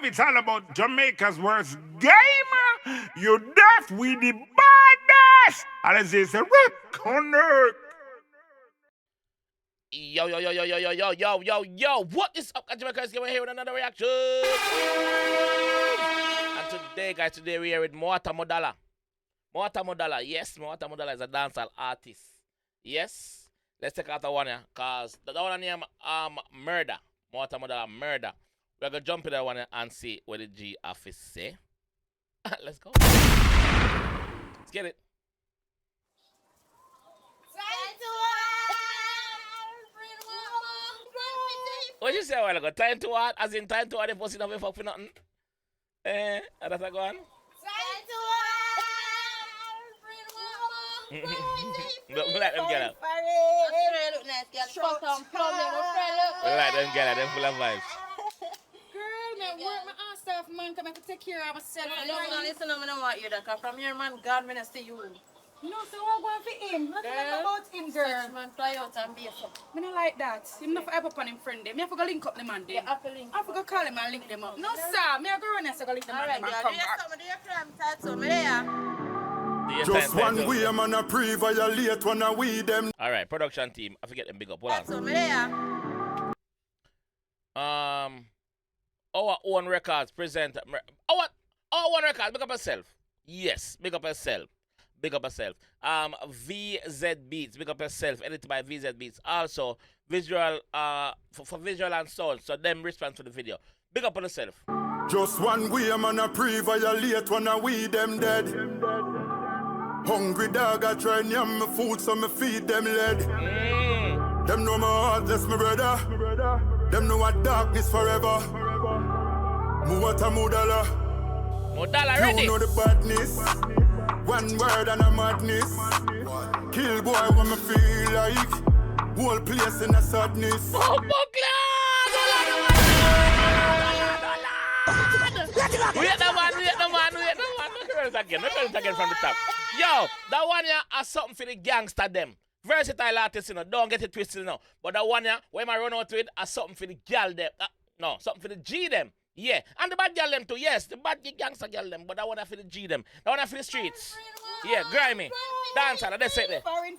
it's all about Jamaica's worst game. You deaf, we the baddest. And as they say, connect. Yo, what is up, JAMAICA'S? We're here with another reaction. And today we're here with Mwata. Yes, Mwata is a dancehall artist. Yes, let's take out the one here, cause the one name Murda. Murda. We're gonna jump in that one and see what the G office say. Let's go. Let's get it. What you say a while ago? Time to what? As in time to what? They posting up for nothing? That's a go on? Look, let them get up. Let them get up. They're full of vibes. Girl, man, work my ass off, man. Come to take care of myself. I don't listen, I don't want you. Because from here, man, God, I see you. No, so I'm going for him. Nothing about him, girl. Such man, fly out and be a fuck. I don't like that. I'm not ever upon him friend. I have to go link up the man. Yeah, I have to link. I have to go call him and link them up. No, sir. I have to go run and go link them up. Alright, girl. Do you have some of your crime tattoo? Me there. Just one way, man, a pre-violate when I weed them. Alright, production team. I forget them big up. Hold on. Tattoo, me there. Our own records present. Our own records. Big up yourself. Yes, big up yourself. Big up yourself. VZ Beats. Big up yourself. Edited by VZ Beats. Also, visual for visual and sound. So them respond to the video. Big up on yourself. Just one way, man, a pre-violate when I weed them dead. Hungry dog, I try and yam my food, so me feed them lead. Them know my heart, that's my brother. Them know what darkness forever. Mwata Murda ready. You know the badness. One word and a madness. Kill boy when me feel like. Whole place in a sadness. Oh, Wait the man. Again from the top. Yo, that one here has something for the gangster them. Versatile artists, you know, don't get it twisted, you know. But that one here, when I run out with, has something for the girl them. No, something for the G them. Yeah, and the bad girl them too, yes, the bad gangster girl them, but that one for the G them. That one for the streets. Yeah, grimy. Dancer, that's it there. Time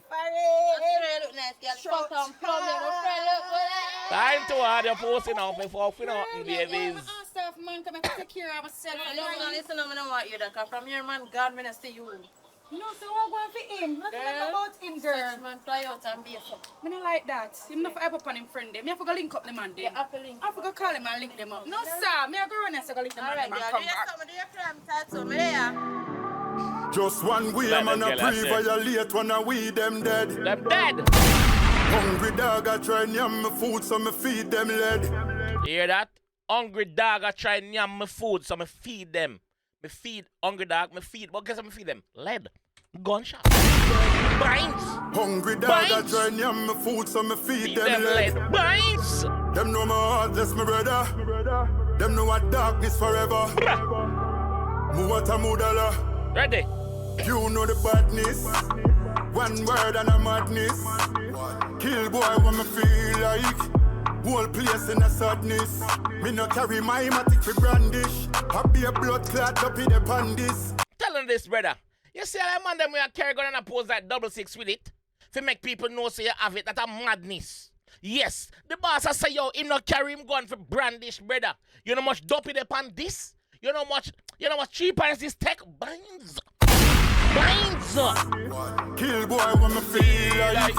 to hard your posting up before we know, babies. Man, come to take care of myself. I don't listen, I don't want you. Because from here, man, God, I see you. No, so I'm going for him. Nothing about him, girl. Such man, fly out and be a fuck. I don't like that. I'm not ever upon him friend. I have to go link up the man. Yeah, I have to link. I have to go call him and link them up. No, sir. I have to go run and go link them up. Alright, girl. Do you have some of your crime tattoo? Me there. Just one way, man, a pre-violate when I weed them dead. Them dead. Hungry dog, I try and yam my food, so me feed them lead. You hear that? Hungry dog, I try and yam my food, so me feed them. Me feed hungry dog, me feed. What guess I me feed them? Lead. Gunshot. Binds. Hungry dog, I try and yam my food, so me feed them lead. Binds. Them know my heart, that's my brother. Them know what darkness forever. Mwata. Ready? You know the badness. One word and a madness. Kill boy when me feel like. Whole place in a sadness. Me no carry my matic for brandish. I be a blood clot up in the pandis. Tell them this, brother. You see that man them we are carry gun and pose like 666 with it? To make people know so you have it, that a madness. Yes, the boss I say yo, him not carry him gun for brandish, brother. You know much dope in the pandis? You know much cheaper as this tech binds. Kill boy when me feel like.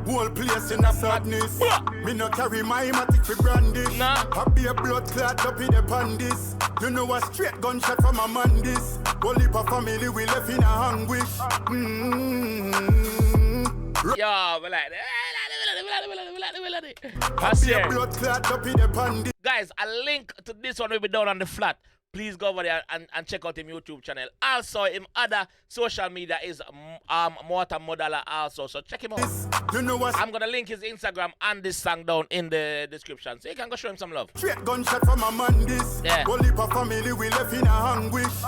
Whole place in a sadness. Me no carry my matic for brandish. Nah. I be a blood clot up in the pandis. You know a straight gunshot from a man this. Whole heap of family we left in a anguish. Yo, we like that. Blood clot up in the pandis. Guys, a link to this one will be down on the flat. Please go over there and check out him YouTube channel. Also, him other social media is Mwata also. So check him out. You know what? I'm gonna link his Instagram and this song down in the description. So you can go show him some love. Straight gunshot from a man this. Yeah. Whole heap of family we left in a anguish.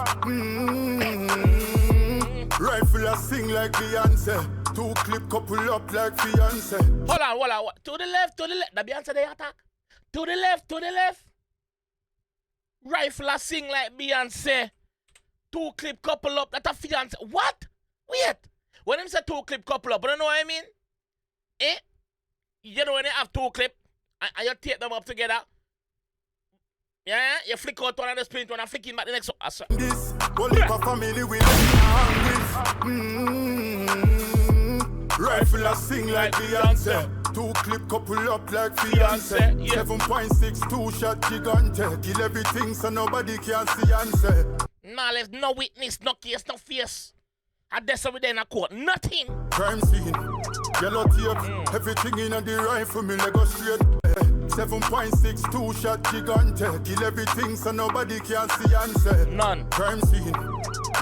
Rifle a sing like Beyonce. 2 clip couple up like fiance. Hold on. To the left. The Beyonce they attack. To the left. Rifle a sing like Beyonce. 2 clip couple up, that a fiance. What? Wait. When him say 2 clip couple up, you know what I mean? Eh? You know when you have 2 clip and you tape them up together. Yeah, you flick out one of the splint one and flick in back the next one. This only for family we live in. Rifle a sing like Beyonce. 2 clip couple up like fiance. 7.6 2 shot gigante. Kill everything so nobody can see and say. Nah, there's no witness, no case, no face. I that's over there in a court. Nothing. Crime scene, yellow tape, everything in the rifle, me let go straight. 7.6 2 shot gigante. Kill everything so nobody can see and say. None. Crime scene,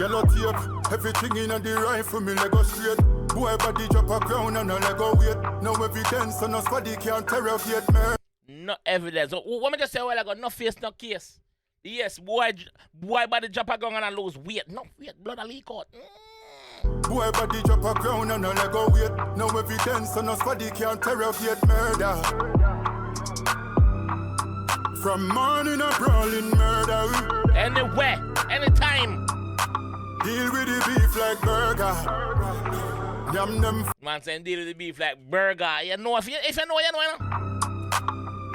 yellow tape, everything in the rifle, me let go straight. Boy body drop a crown and I let go wait. No evidence so no squaddy can interrogate me. No evidence. So, what me just say, well, I got no face, no case. Yes, boy body drop a gun and I lose weight. No weight, blood a leak out. Boy body drop a crown and I let go wait. No evidence so no squaddy can interrogate murder. From morning a brawling murder. Anywhere, anytime. Deal with the beef like burger. Yam them. Man saying deal with the beef like burger. You know if you know, you know, you know.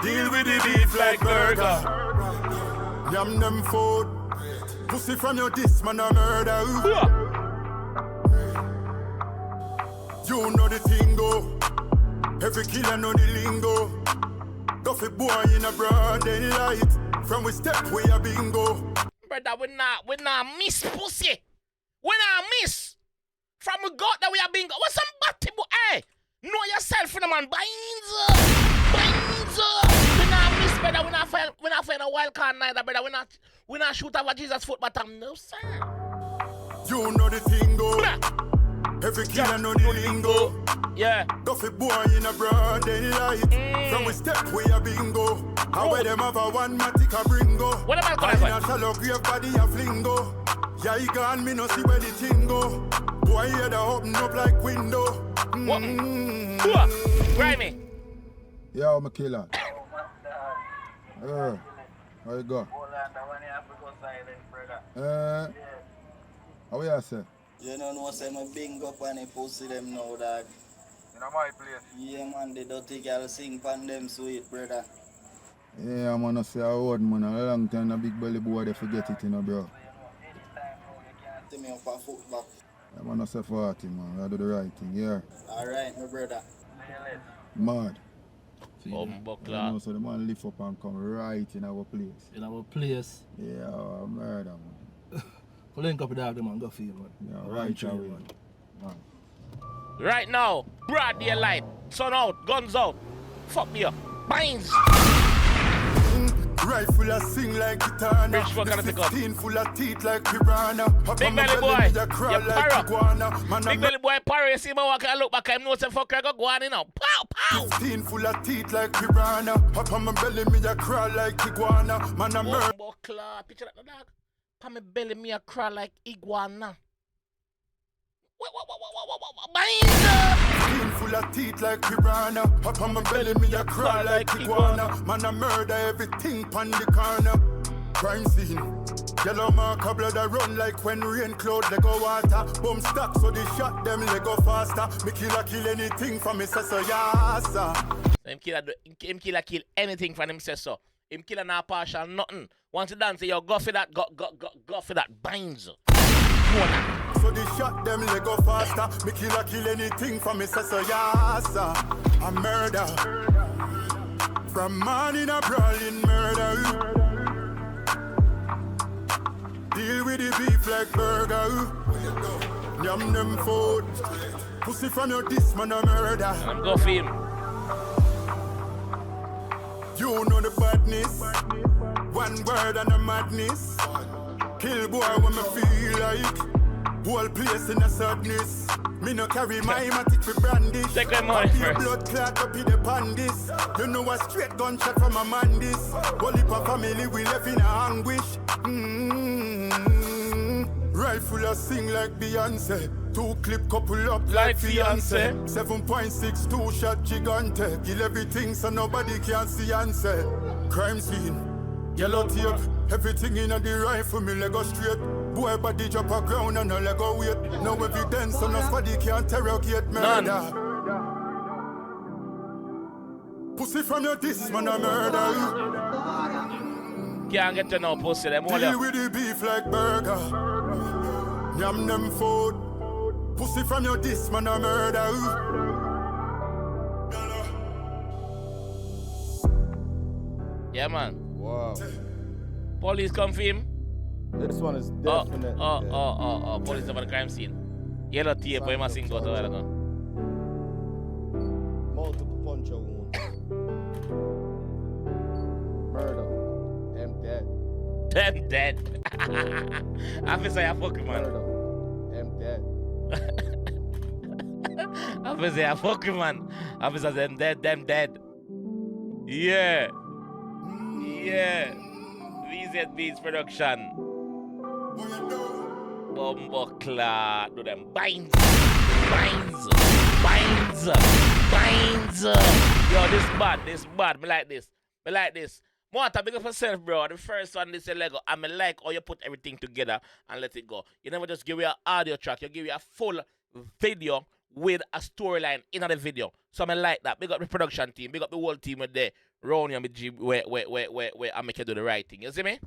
Deal with the beef like burger. Yam them food. Pussy from your diss man a murder. You know the thing go. Every killer know the lingo. Duffy boy in a broad daylight. From we step we a bingo. Brother, we not miss pussy. We not miss. From we got that we are bingo. What's some batty boy? Hey, know yourself in the man. Binds. We not miss, brother. We not find a wild card neither, brother. We not shoot over Jesus' foot bottom. No, sir. You know the thing go. Every killer know the lingo. Yeah. Duffy boy in a broad daylight. From we step we a bingo. How where them have a one matic a bringo. What am I in a shallow grave body a flingo. Yeah, he gone, me no see where the thing go. Boy head a open up like window. Grimy. Yeah, I'm a killer. How you go? How you say? You know, say my bingo pan the pussy them now, dog. In my place. Yeah, man, the dirty girl sing pan them sweet, brother. Yeah, I'm gonna say a word, man. A long time, a big belly boy, they forget it, you know, bro. See me up a foot back. I'm gonna say 40, man. I do the right thing, yeah. Alright, my brother. Mad. See, you know, so the man lift up and come right in our place. In our place? Yeah, murder, man. Link up with that, man. Go feel, man. Yeah, right away, man. Right now, broad daylight, sun out, guns out. Fuck me up. Binds. Rifle a sing like guitar. 15 full of teeth like piranha. Big belly boy, you para. Big belly boy para. You see me walk and look back. I know some fucker go on in now. Pow, pow. 15 full of teeth like piranha. Up on my belly, me a crawl like iguana. Man a murder. Picture that, dog. Up on my belly, me a crawl like iguana. Full of teeth like piranha. Up on my belly, me a crawl like iguana. Man a murder everything pan the corner. Crime scene. Yellow mark of blood a run like when rain cloud lego water. Bomb stack so they shot them lego faster. Me killer kill anything from me say so yasa. Him killer kill anything from him say so. Him killer not partial nothing. Once you dance, you go for that, go for that. Binds. So they shot them lego faster. Me killer kill anything from me say so yasa. A murder. From morning a brawling murder. Deal with the beef like burger. Yam them food. Pussy from your diss man a murder. I'm go for him. You know the badness. One word and a madness. Kill boy when me feel like. Whole place in a sadness. Me no carry my matic for brandish. Take that money first. Blood clot up in the pandis. You know a straight gunshot from a man this. Whole heap of family we left in a anguish. Rifle a sing like Beyonce. 2 clip couple up like fiance. 7.6 2 shot gigante. Kill everything so nobody can see and say. Crime scene. Yellow tape. Everything in the rifle, me leg go straight. Boy body drop a ground and no leg go wait. No evidence on us body can't interrogate murder. Pussy from your diss, man, a murder. Can't get to no pussy, them all. Deal with the beef like burger. Yam them food. Pussy from your diss, man, a murder. Yeah, man. Wow. Police come for him. This one is definitely. Police over the crime scene. Yellow tape, where must go to where Multiple puncture wounds. Murder. Them dead. Them dead. Officer, you fucking man. Murder. Them dead. Officer, you fucking man. Officer, them dead. Yeah. Yeah. VZB's production. Bumbleclad. Do them binds. Yo, this bad. Me like this. Mwata, big up yourself, bro. The first one, this is Lego. I like how you put everything together and let it go. You never just give you an audio track. You give you a full video with a storyline in the video. So I like that. Big up the production team. Big up the whole team with the round you where I make you do the right thing. You see me?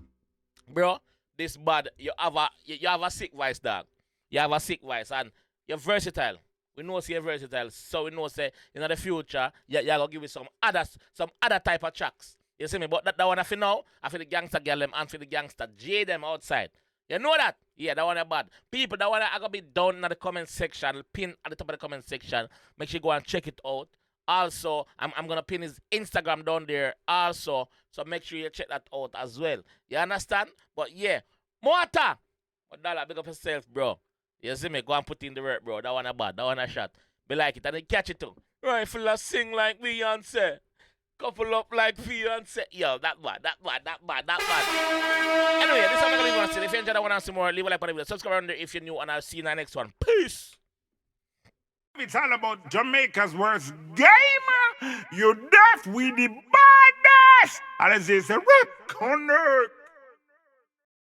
Bro, this bad. You have a sick voice, dog. You have a sick voice and you're versatile. We know you're versatile. So we know say in the future, you're gonna give you some other type of tracks. You see me? But that one I feel now, I feel the gangster girl them and for the gangster J them outside. You know that? Yeah, that one is bad. People, that one I gotta be down in the comment section, pin at the top of the comment section. Make sure you go and check it out. Also, I'm gonna pin his Instagram down there also. So make sure you check that out as well. You understand? But yeah, Mwata! But dollar, big up yourself, bro. You see me? Go and put in the work, bro. That one is bad. That one a shot. Be like it and then catch it too. Rifle a sing like Beyonce. Couple up like fiance. Yo, that bad. Anyway, this is what I'm going to say. If you enjoyed that one and some more, leave a like on the video. Subscribe around there if you're new, and I'll see you in the next one. Peace. It's all about Jamaica's worst game. You deaf with the baddest. And it's a rip connect.